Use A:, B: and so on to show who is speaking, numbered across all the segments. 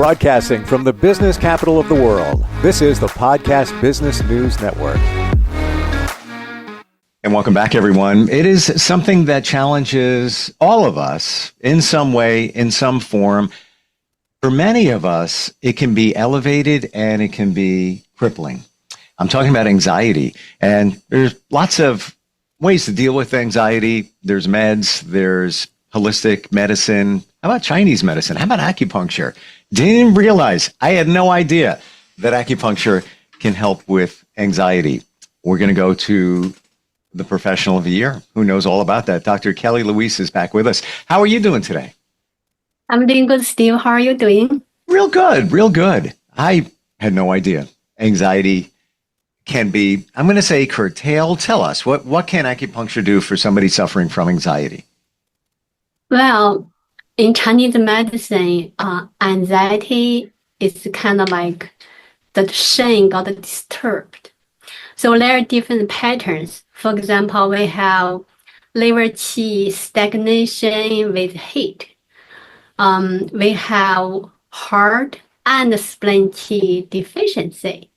A: Broadcasting from the business capital of the world, this is the Podcast Business News Network.
B: And welcome back, everyone. It is something that challenges all of us in some way, in some form. For many of us, it can be elevated and it can be crippling. I'm talking about anxiety. And there's lots of ways to deal with anxiety. There's meds, there's holistic medicine. How about Chinese medicine? How about acupuncture? Didn't realize, I had no idea that acupuncture can help with anxiety. We're going to go to the professional of the year who knows all about that. Dr. Kelly Liius is back with us. How are you doing today?
C: I'm doing good, Steve. How are you doing?
B: Real good, real good. I had no idea. Anxiety can be, I'm going to say, curtailed. Tell us, what can acupuncture do for somebody suffering from anxiety?
C: Well, in Chinese medicine, anxiety is kind of like the shen got disturbed. So there are different patterns. For example, we have liver qi stagnation with heat. We have heart and spleen qi deficiency.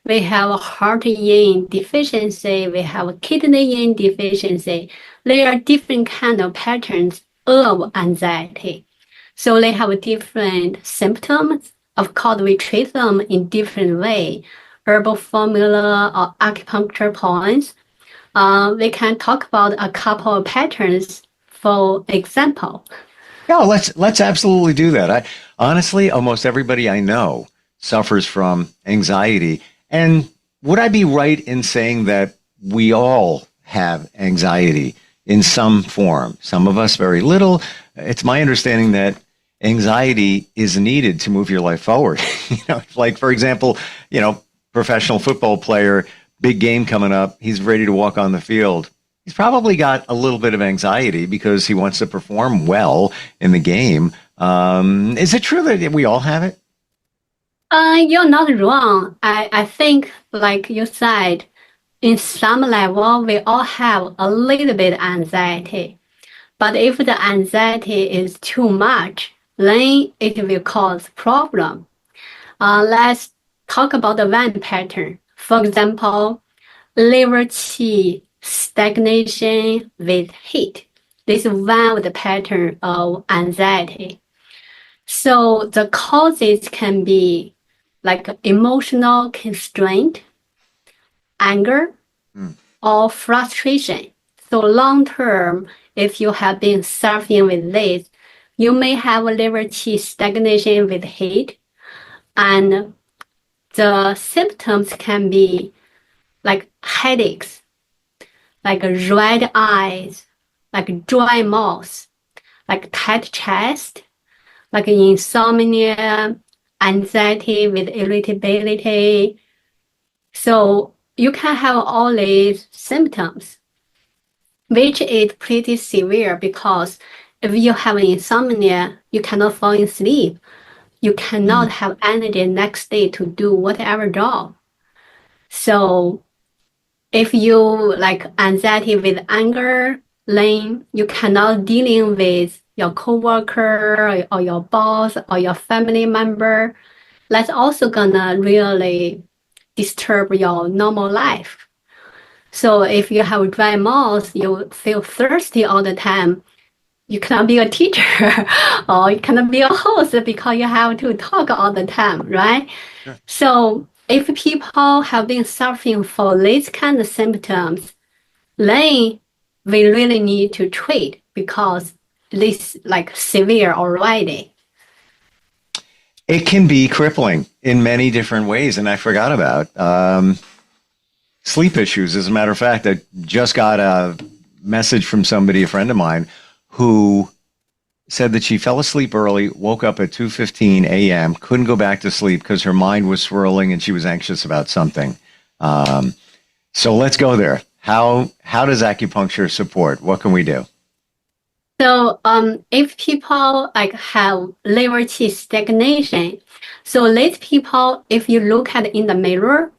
C: We have heart yin deficiency. We have kidney yin deficiency. There are different kind of patterns of anxiety. So they have different symptoms. Of course, we treat them in different way. Herbal formula or acupuncture points. We can talk about a couple of patterns, for example.
B: Yeah, let's absolutely do that. Honestly, almost everybody I know suffers from anxiety. And would I be right in saying that we all have anxiety in some form? Some of us very little. It's my understanding that anxiety is needed to move your life forward. Like, for example, professional football player, big game coming up, he's ready to walk on the field. He's probably got a little bit of anxiety because he wants to perform well in the game. Is it true that we all have it?
C: You're not wrong. I think, like you said, in some level, we all have a little bit anxiety. But if the anxiety is too much, then it will cause problem. Let's talk about the one pattern. For example, liver qi stagnation with heat. This is one of the pattern of anxiety. So the causes can be like emotional constraint, anger, or frustration. So long term, if you have been suffering with this, you may have liver qi stagnation with heat, and the symptoms can be like headaches, like red eyes, like dry mouth, like tight chest, like insomnia, anxiety with irritability. So you can have all these symptoms, which is pretty severe because if you have insomnia, you cannot fall asleep. You cannot have energy next day to do whatever job. So if you like anxiety with anger, then you cannot dealing with your coworker or your boss or your family member. That's also gonna really disturb your normal life. So if you have dry mouth, you feel thirsty all the time, you cannot be a teacher or you cannot be a host because you have to talk all the time, right? Sure. So if people have been suffering for these kind of symptoms, then we really need to treat because this like severe already.
B: It can be crippling in many different ways. And I forgot about sleep issues. As a matter of fact, I just got a message from somebody, a friend of mine, who said that she fell asleep early, woke up at 2:15 a.m., couldn't go back to sleep because her mind was swirling and she was anxious about something. So let's go there. How does acupuncture support? What can we do?
C: So if people like have liver qi stagnation, so these people, if you look at in the mirror,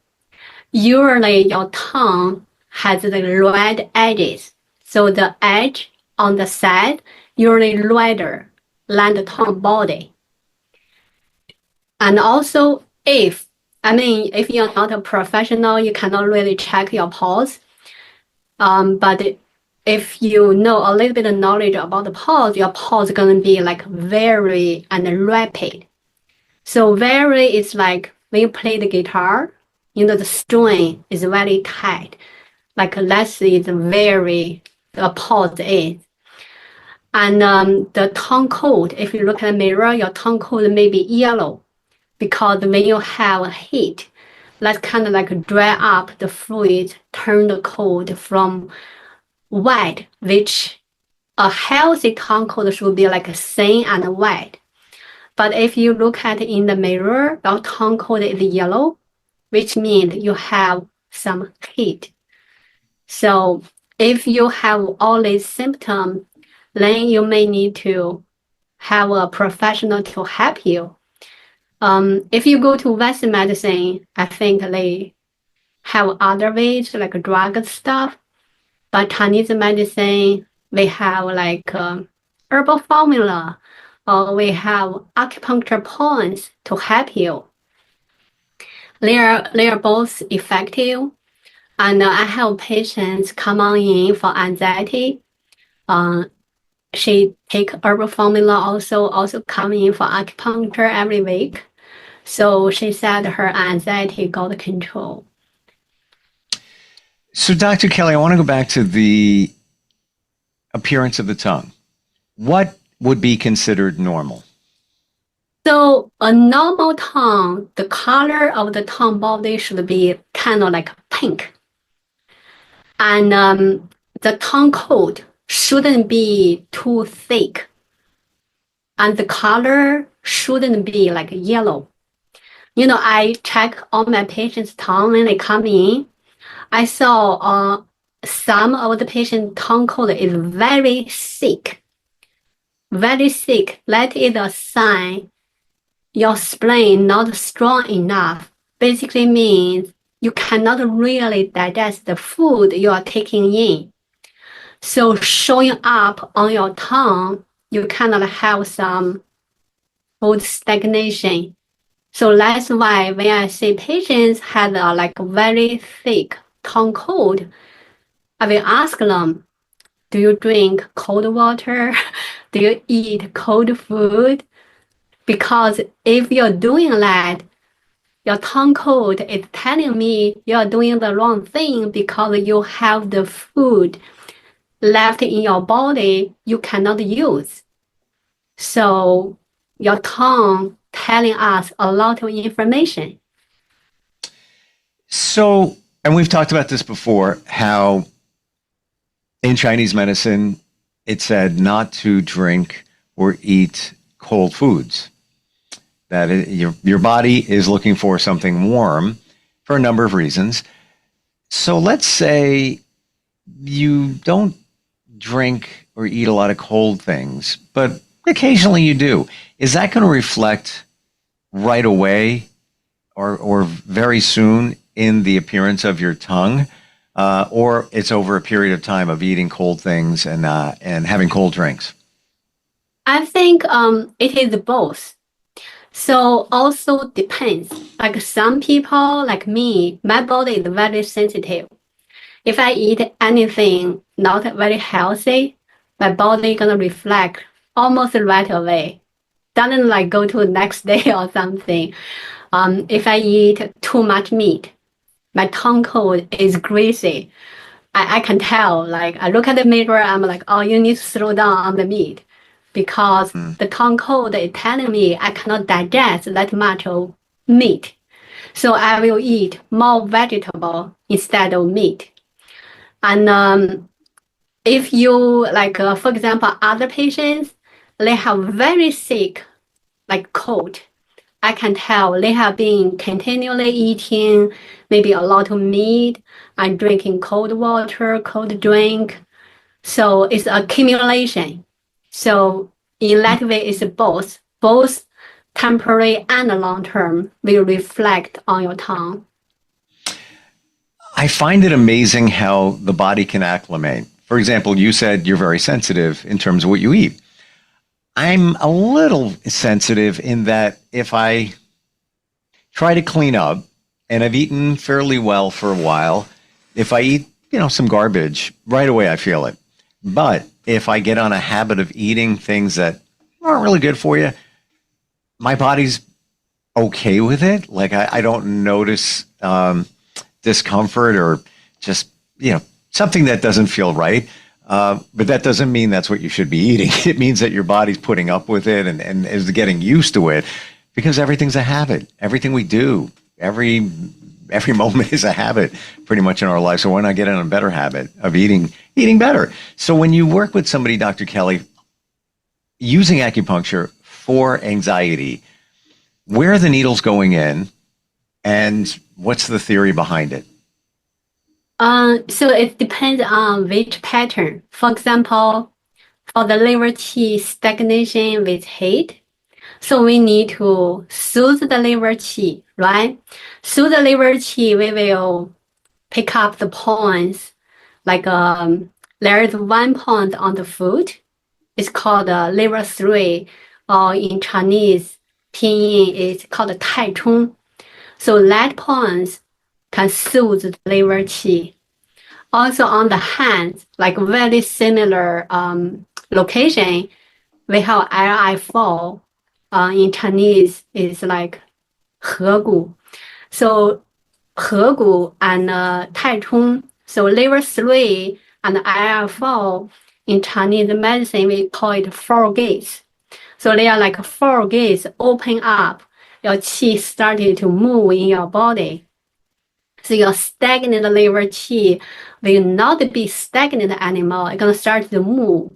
C: usually your tongue has the red edges. So the edge on the side usually redder than the tongue body. And also if you're not a professional, you cannot really check your pulse. But if you know a little bit of knowledge about the pulse, your pulse is going to be like very and rapid. So very is like when you play the guitar, the string is very tight. Like less is very, the pulse is. And the tongue cold, if you look at the mirror, your tongue cold may be yellow because when you have heat, that kind of like dry up the fluid, turn the cold from white, which a healthy tongue cold should be like thin and white. But if you look at it in the mirror, your tongue cold is yellow, which means you have some heat. So if you have all these symptoms, then you may need to have a professional to help you. If you go to Western medicine, I think they have other ways like drug stuff. But Chinese medicine, we have like herbal formula, or we have acupuncture points to help you. They are both effective. And I have patients come on in for anxiety. She take herbal formula also come in for acupuncture every week. So she said her anxiety got control.
B: So, Dr. Kelly, I want to go back to the appearance of the tongue. What would be considered normal?
C: So a normal tongue, the color of the tongue body should be kind of like pink. And the tongue coat shouldn't be too thick. And the color shouldn't be like yellow. I check all my patients' tongue when they come in. I saw some of the patient's tongue coat is very thick. Very thick. That is a sign your spleen not strong enough. Basically means you cannot really digest the food you are taking in. So showing up on your tongue, you cannot have some food stagnation. So that's why when I see patients have a very thick tongue coat, I will ask them, do you drink cold water? Do you eat cold food? Because if you're doing that, your tongue coat is telling me you're doing the wrong thing because you have the food left in your body you cannot use. So your tongue telling us a lot of information.
B: So, and we've talked about this before, how in Chinese medicine, it said not to drink or eat cold foods. That your body is looking for something warm for a number of reasons. So let's say you don't drink or eat a lot of cold things, but occasionally you do. Is that going to reflect right away or very soon in the appearance of your tongue? Or it's over a period of time of eating cold things and having cold drinks?
C: I think it is both. So also depends. Like some people, like me, my body is very sensitive. If I eat anything not very healthy, my body gonna reflect almost right away. Doesn't go to the next day or something. If I eat too much meat, my tongue coat is greasy. I can tell. I look at the mirror, I'm like, oh, you need to slow down on the meat. Because the tongue coat is telling me I cannot digest that much of meat. So I will eat more vegetable instead of meat. And if you, for example, other patients, they have very thick, coat. I can tell they have been continually eating maybe a lot of meat and drinking cold water, cold drink. So it's accumulation. So in that way, it's both temporary and long-term will reflect on your tongue.
B: I find it amazing how the body can acclimate. For example, you said you're very sensitive in terms of what you eat. I'm a little sensitive in that if I try to clean up, and I've eaten fairly well for a while. If I eat, some garbage, right away I feel it. But if I get on a habit of eating things that aren't really good for you, my body's okay with it. Like I don't notice discomfort or just, something that doesn't feel right. But that doesn't mean that's what you should be eating. It means that your body's putting up with it and is getting used to it, because everything's a habit. Everything we do, every moment is a habit pretty much in our life. So why not get in a better habit of eating better? So when you work with somebody, Dr. Kelly, using acupuncture for anxiety, where are the needles going in, and what's the theory behind it?
C: So it depends on which pattern. For example, for the liver qi stagnation with heat, so we need to soothe the liver qi, right? Soothe the liver qi, we will pick up the points. Like there is one point on the foot. It's called liver 3, or in Chinese, pinyin is called tai chun. So that point can soothe the liver qi. Also on the hands, like very similar location, we have Li4. In Chinese, is like 合谷. So 合谷and 太冲. So liver 3 and Li4 in Chinese medicine, we call it 4 gates. So they are like 4 gates open up. Your qi started to move in your body. So your stagnant liver qi will not be stagnant anymore. It's going to start to move.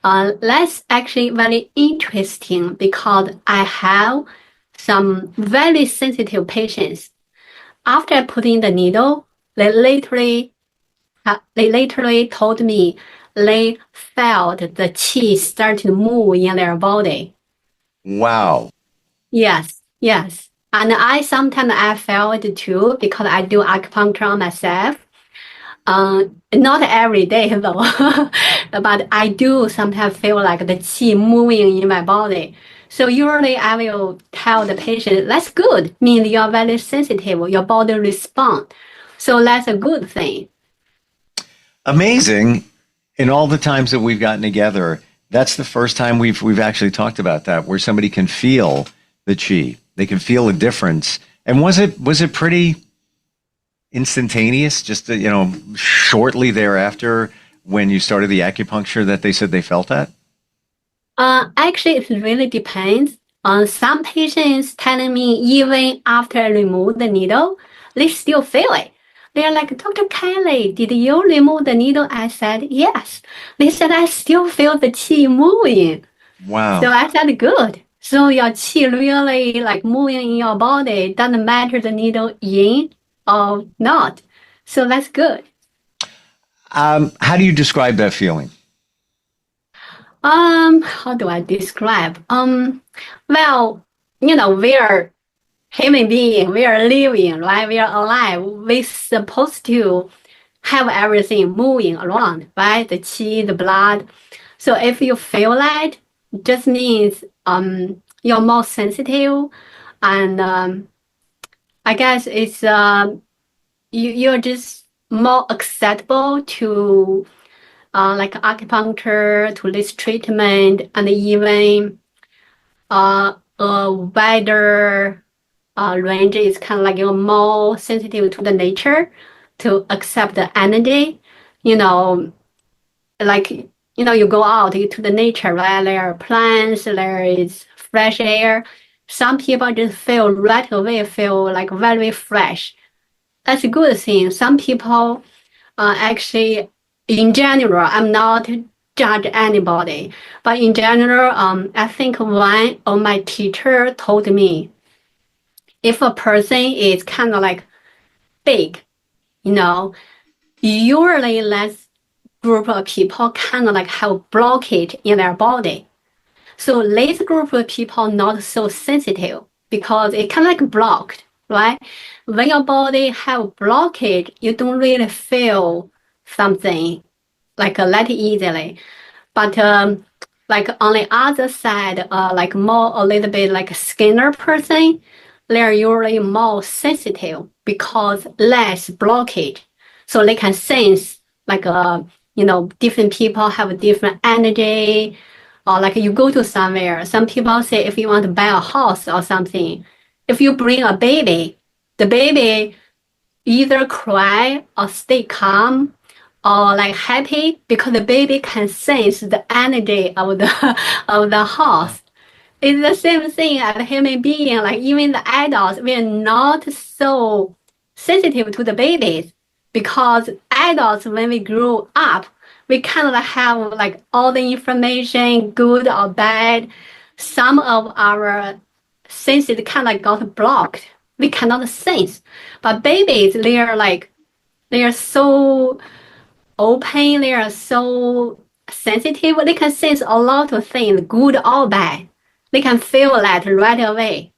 C: That's actually very interesting, because I have some very sensitive patients. After putting the needle, they literally told me they felt the qi start to move in their body.
B: Wow.
C: Yes. And I felt it too, because I do acupuncture on myself. Not every day though, but I do sometimes feel like the qi moving in my body. So usually I will tell the patient, that's good, means you're very sensitive, your body responds. So that's a good thing.
B: Amazing. In all the times that we've gotten together, that's the first time we've actually talked about that, where somebody can feel the qi. They can feel a difference. And was it pretty instantaneous, just shortly thereafter when you started the acupuncture, that they said they felt that?
C: Actually, it really depends. Some patients telling me even after I remove the needle, they still feel it. They're like, Dr. Kelly, did you remove the needle? I said, yes. They said, I still feel the qi moving.
B: Wow.
C: So I said, good. So your qi really like moving in your body, doesn't matter the needle in or not. So that's good.
B: How do you describe that feeling?
C: How do I describe? Well, we are human being, we are living, right? We are alive. We're supposed to have everything moving around, right? The qi, the blood. So if you feel that, it just means you're more sensitive, and I guess it's you're just more acceptable to like acupuncture, to this treatment, and even a wider range is kind of like you're more sensitive to the nature, to accept the energy. Like you go out to the nature, right? There are plants, there is fresh air. Some people just feel right away, feel like very fresh. That's a good thing. Some people actually, in general, I'm not judge anybody, but in general, I think one of my teacher told me, if a person is kind of like big, usually that group of people kind of like have blockage in their body. So this group of people not so sensitive, because it kind of like blocked, right? When your body have blockage, you don't really feel something like that easily. But like on the other side, like more a little bit like a skinner person, they're usually more sensitive because less blockage. So they can sense like, different people have different energy, or like you go to somewhere. Some people say if you want to buy a house or something, if you bring a baby, the baby either cry or stay calm or like happy because the baby can sense the energy of the of the house. It's the same thing as a human being. Like even the adults, we are not so sensitive to the babies because adults, when we grow up, we kind of have like all the information, good or bad. Some of our senses kind of got blocked. We cannot sense. But babies, they are so open, they are so sensitive, they can sense a lot of things, good or bad. They can feel that right away.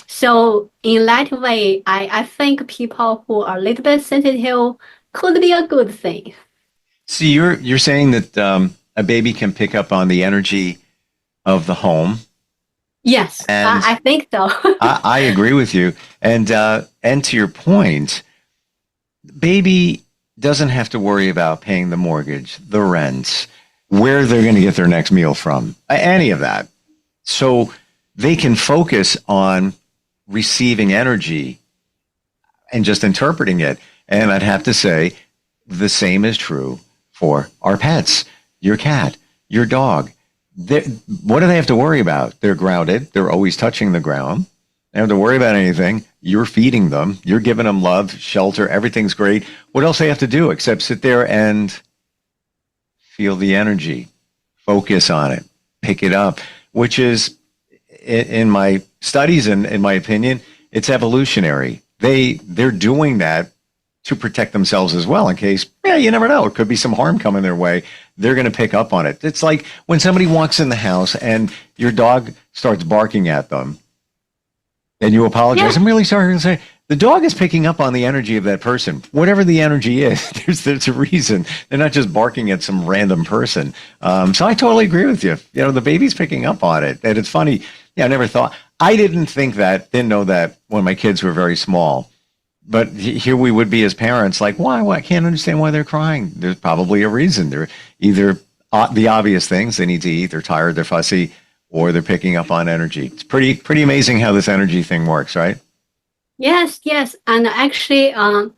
C: So in that way, I think people who are a little bit sensitive could be a good thing.
B: So you're saying that a baby can pick up on the energy of the home.
C: Yes,
B: and
C: I think so.
B: I agree with you. And to your point, baby doesn't have to worry about paying the mortgage, the rent, where they're going to get their next meal from, any of that. So they can focus on receiving energy and just interpreting it. And I'd have to say the same is true for our pets, your cat, your dog. What do they have to worry about? They're grounded. They're always touching the ground. They don't have to worry about anything. You're feeding them. You're giving them love, shelter. Everything's great. What else do they have to do except sit there and feel the energy, focus on it, pick it up, which is, in my studies and in my opinion, it's evolutionary. They're doing that to protect themselves as well in case, you never know. It could be some harm coming their way. They're going to pick up on it. It's like when somebody walks in the house and your dog starts barking at them and you apologize. Yeah. I'm really sorry to say the dog is picking up on the energy of that person, whatever the energy is. There's a reason. They're not just barking at some random person. So I totally agree with you. The baby's picking up on it. And it's funny. Yeah, I never thought. I didn't know that when my kids were very small. But here we would be as parents, like, why? I can't understand why they're crying. There's probably a reason. They're either the obvious things, they need to eat, they're tired, they're fussy, or they're picking up on energy. It's pretty amazing how this energy thing works, right?
C: Yes. And actually, there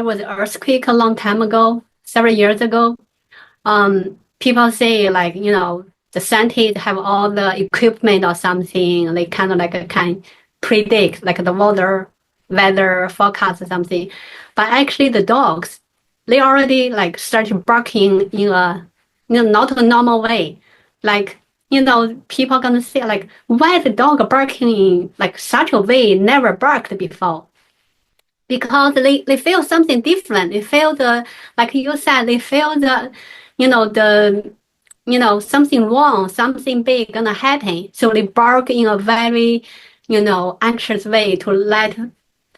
C: was an earthquake a long time ago, several years ago. People say, like, the scientists have all the equipment or something. They kind of can predict like the weather forecast or something. But actually the dogs, they already like started barking in a not a normal way. Like, people are gonna say like, why the dog barking in like such a way never barked before? Because they feel something different. They feel like you said, they feel something wrong, something big gonna happen. So they bark in a very, anxious way to let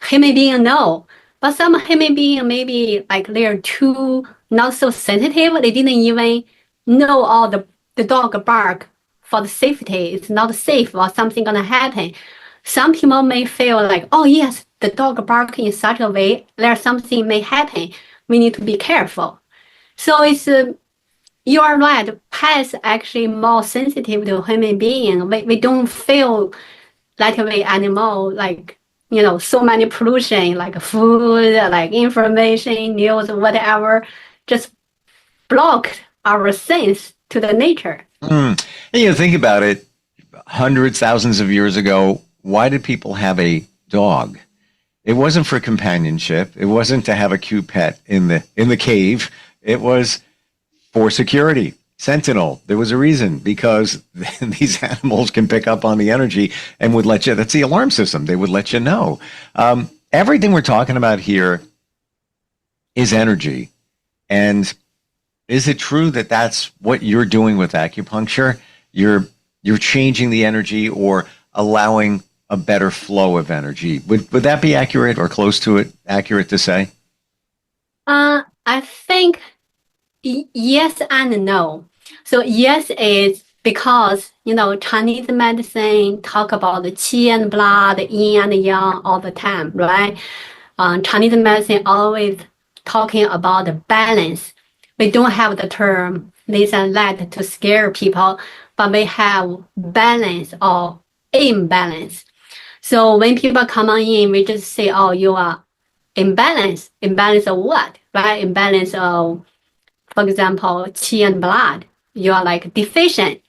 C: human being know. But some human being maybe like they're too not so sensitive. They didn't even know all the dog bark for the safety. It's not safe or something gonna happen. Some people may feel like, oh yes, the dog barking in such a way, there's something may happen. We need to be careful. So it's you are right. Pets actually more sensitive to human being. We don't feel that way anymore. Like, so many pollution, like food, like information, news, whatever, just blocked our sense to the nature.
B: And think about it. Hundreds, thousands of years ago, why did people have a dog? It wasn't for companionship. It wasn't to have a cute pet in the cave. It was for security, sentinel. There was a reason, because these animals can pick up on the energy and would let you, that's the alarm system. They would let you know. Everything we're talking about here is energy. And is it true that that's what you're doing with acupuncture? You're changing the energy or allowing a better flow of energy. Would that be accurate or close to it, accurate to say? I
C: think yes and no. So yes is because, Chinese medicine talk about the qi and blood, yin and yang all the time, right? Chinese medicine always talking about the balance. We don't have the term this and that to scare people, but we have balance or imbalance. So when people come on in, we just say, oh, you are imbalance. Imbalance of what, right? Imbalance of, for example, qi and blood. You are like deficient,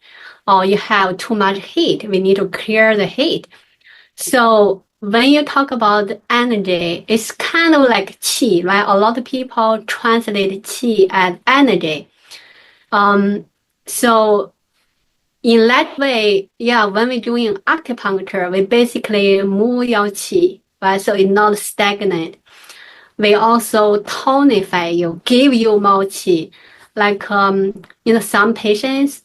C: or you have too much heat. We need to clear the heat. So when you talk about energy, it's kind of like qi, right? A lot of people translate qi as energy. So in that way, when we're doing acupuncture, we basically move your qi, right? So it's not stagnant. We also tonify you, give you more qi. Like, some patients,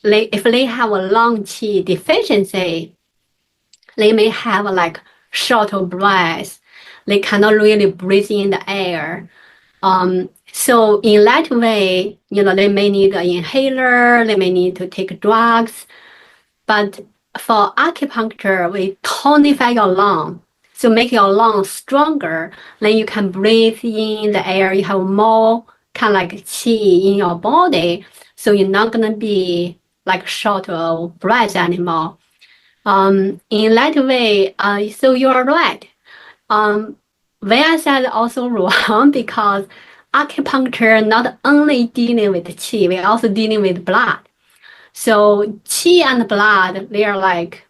C: if they have a long qi deficiency, they may have like short breath. They cannot really breathe in the air. So in that way, they may need an inhaler, they may need to take drugs. But for acupuncture, we tonify your lung. So make your lungs stronger, then you can breathe in the air. You have more kind of like qi in your body. So you're not going to be like short of breath anymore. In that way, so you're right. When I said also wrong because acupuncture not only dealing with qi, we're also dealing with blood. So qi and blood, they are like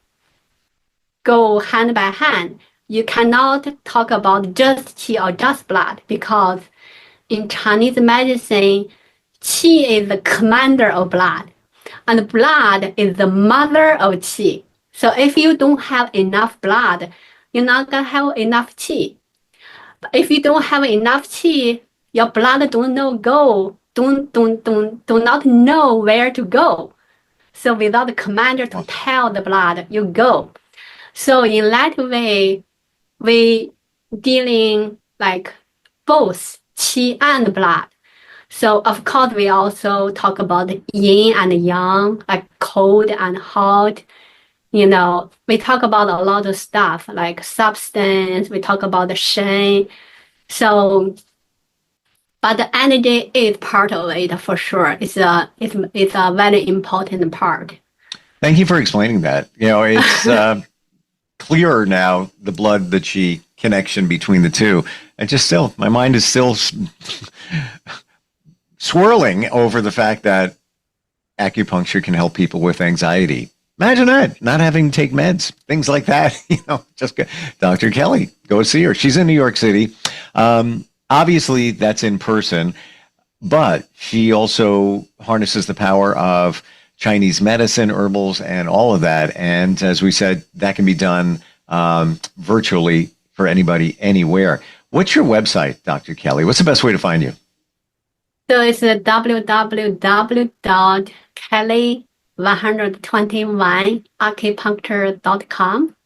C: go hand by hand. You cannot talk about just qi or just blood because in Chinese medicine, qi is the commander of blood and blood is the mother of qi. So if you don't have enough blood, you're not going to have enough qi. But if you don't have enough qi, your blood do not know where to go. So without the commander to tell the blood, you go. So in that way, we dealing like both qi and blood. So of course, we also talk about yin and yang, like cold and hot. We talk about a lot of stuff like substance. We talk about the shen. So, but the energy is part of it for sure. It's a very important part.
B: Thank you for explaining that. It's clearer now, the blood, the qi connection between the two. And just still, my mind is still swirling over the fact that acupuncture can help people with anxiety. Imagine that, not having to take meds, things like that. Just go, Dr. Kelly, go see her. She's in New York City. Obviously, that's in person, but she also harnesses the power of Chinese medicine, herbals, and all of that. And as we said, that can be done virtually for anybody, anywhere. What's your website, Dr. Kelly? What's the best way to find you?
C: So it's www.kelly121acupuncture.com.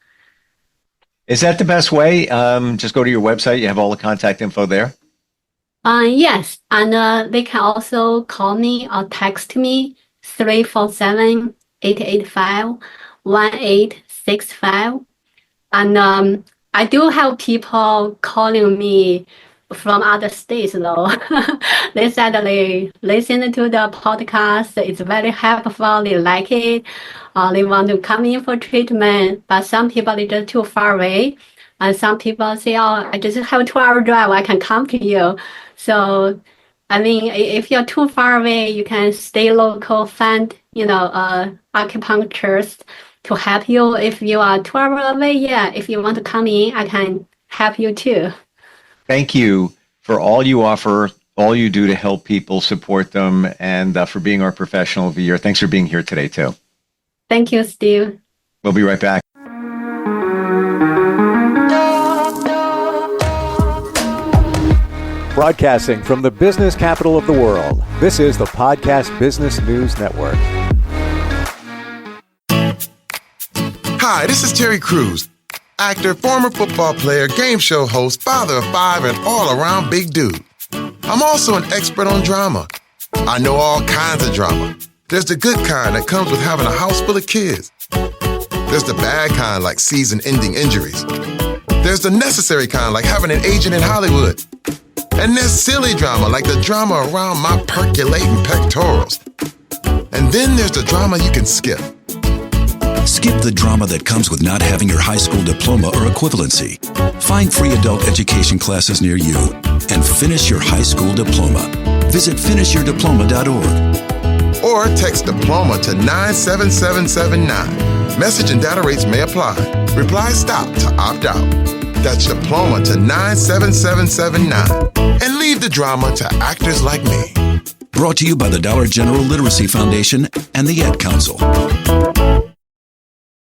B: Is that the best way? Just go to your website. You have all the contact info there?
C: Yes. And they can also call me or text me 347-885-1865. And I do have people calling me from other states though. They said they listen to the podcast. It's very helpful. They like it. They want to come in for treatment, but some people are just too far away. And some people say, oh, I just have a 2-hour drive. I can come to you. So, I mean, if you're too far away, you can stay local, find, acupuncturist to help you. If you are 2 hours away, if you want to come in, I can help you too.
B: Thank you for all you offer, all you do to help people, support them, and for being our professional of the year. Thanks for being here today, too.
C: Thank you, Steve.
B: We'll be right back.
A: Broadcasting from the business capital of the world, this is the Podcast Business News Network.
D: Hi, this is Terry Crews, actor, former football player, game show host, father of 5, and all-around big dude. I'm also an expert on drama. I know all kinds of drama. There's the good kind that comes with having a house full of kids. There's the bad kind like season-ending injuries. There's the necessary kind like having an agent in Hollywood. And there's silly drama like the drama around my percolating pectorals. And then there's the drama you can skip.
E: Skip the drama that comes with not having your high school diploma or equivalency. Find free adult education classes near you and finish your high school diploma. Visit finishyourdiploma.org.
D: Or text diploma to 97779. Message and data rates may apply. Reply STOP to opt out. That's diploma to 97779. And leave the drama to actors like me.
E: Brought to you by the Dollar General Literacy Foundation and the Ad Council.